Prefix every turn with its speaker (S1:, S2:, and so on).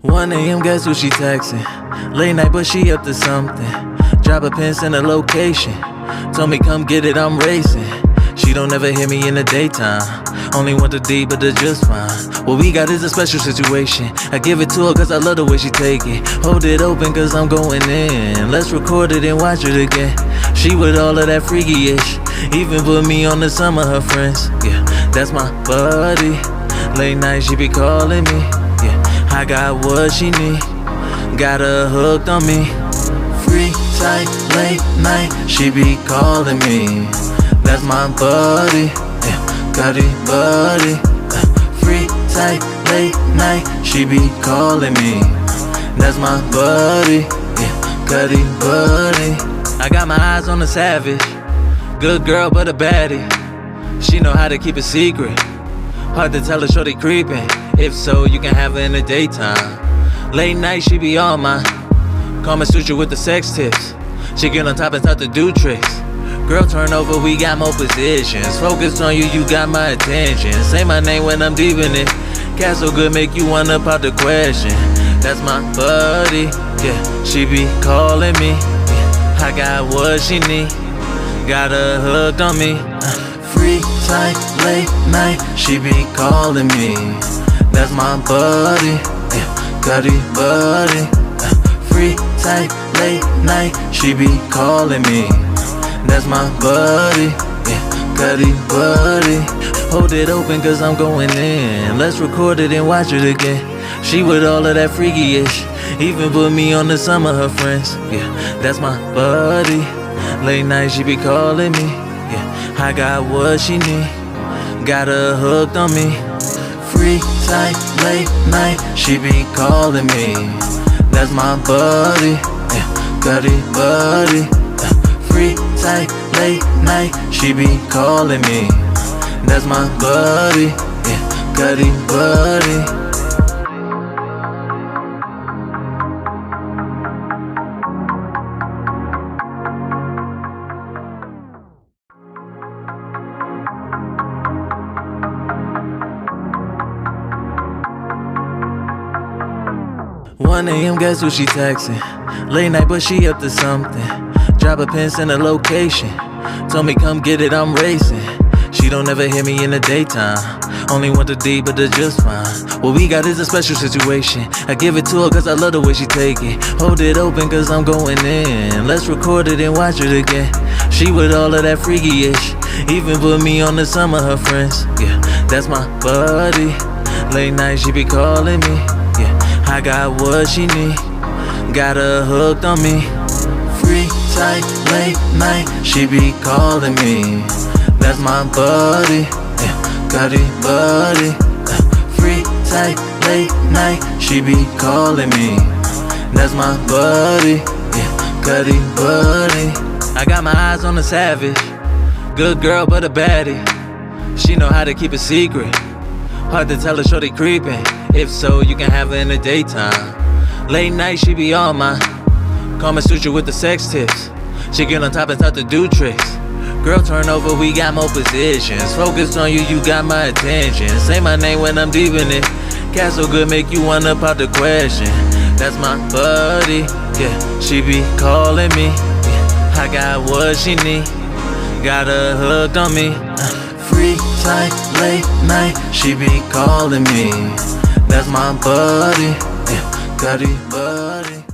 S1: One a.m. guess who she texting? Late night but she up to something. Drop a pin, send a location. Told me come get it, I'm racing. She don't ever hear me in the daytime. Only want the D, but they're just fine. What we got is a special situation. I give it to her cause I love the way she take it. Hold it open cause I'm going in. Let's record it and watch it again. She with all of that freaky-ish. Even put me on the sum of her friends. Yeah, that's my buddy. Late night she be calling me. Yeah, I got what she need. Got her hooked on me. Free, tight, late night she be calling me. That's my buddy, yeah, got it, buddy. Free, tight, late night, she be calling me. That's my buddy, yeah, got it, buddy. I got my eyes on the savage. Good girl, but a baddie. She know how to keep it secret. Hard to tell her shorty creeping. If so, you can have her in the daytime. Late night, she be all mine. Call me suture with the sex tips. She get on top and start to do tricks. Girl, turn over, we got more positions. Focus on you, you got my attention. Say my name when I'm deep in it. Cat so good, make you wanna pop the question. That's my buddy, yeah, she be calling me. Yeah, I got what she need. Got her hooked on me. Free, tight, late night, she be calling me. That's my buddy, yeah, got it, buddy. Free, tight, late night, she be calling me. That's my buddy, yeah, got it, buddy. Hold it open cause I'm going in. Let's record it and watch it again. She with all of that freaky-ish. Even put me on the sum of her friends. Yeah, that's my buddy. Late night she be calling me. Yeah, I got what she need. Got her hooked on me. Free, tight, late night she be calling me. That's my buddy, yeah, got it, buddy. Free, tight, late night, she be calling me. That's my buddy, yeah, got it, buddy. One a.m. guess who she texting? Late night but she up to something. Drop a pin, send a location. Told me come get it, I'm racing. She don't ever hear me in the daytime. Only want the D, but they're just fine. What we got is a special situation. I give it to her cause I love the way she take it. Hold it open cause I'm going in. Let's record it and watch it again. She with all of that freaky-ish. Even put me on the sum of her friends. Yeah, that's my buddy. Late night she be calling me. Yeah, I got what she need. Got her hooked on me. Free, tight, late night, she be calling me. That's my buddy, yeah, got it, buddy. Free, tight, late night, she be calling me. That's my buddy, yeah, got it, buddy. I got my eyes on the savage. Good girl, but a baddie. She know how to keep it secret. Hard to tell her shorty creeping. If so, you can have her in the daytime. Late night, she be all mine. Call me suture with the sex tips. She get on top and start to do tricks. Girl, turn over, we got more positions. Focus on you, you got my attention. Say my name when I'm deep in it. Cat so good, make you wanna pop the question. That's my buddy, yeah, she be calling me. Yeah, I got what she need. Got her hooked on me. Free, tight, late night, she be calling me. That's my buddy, yeah, got it, buddy.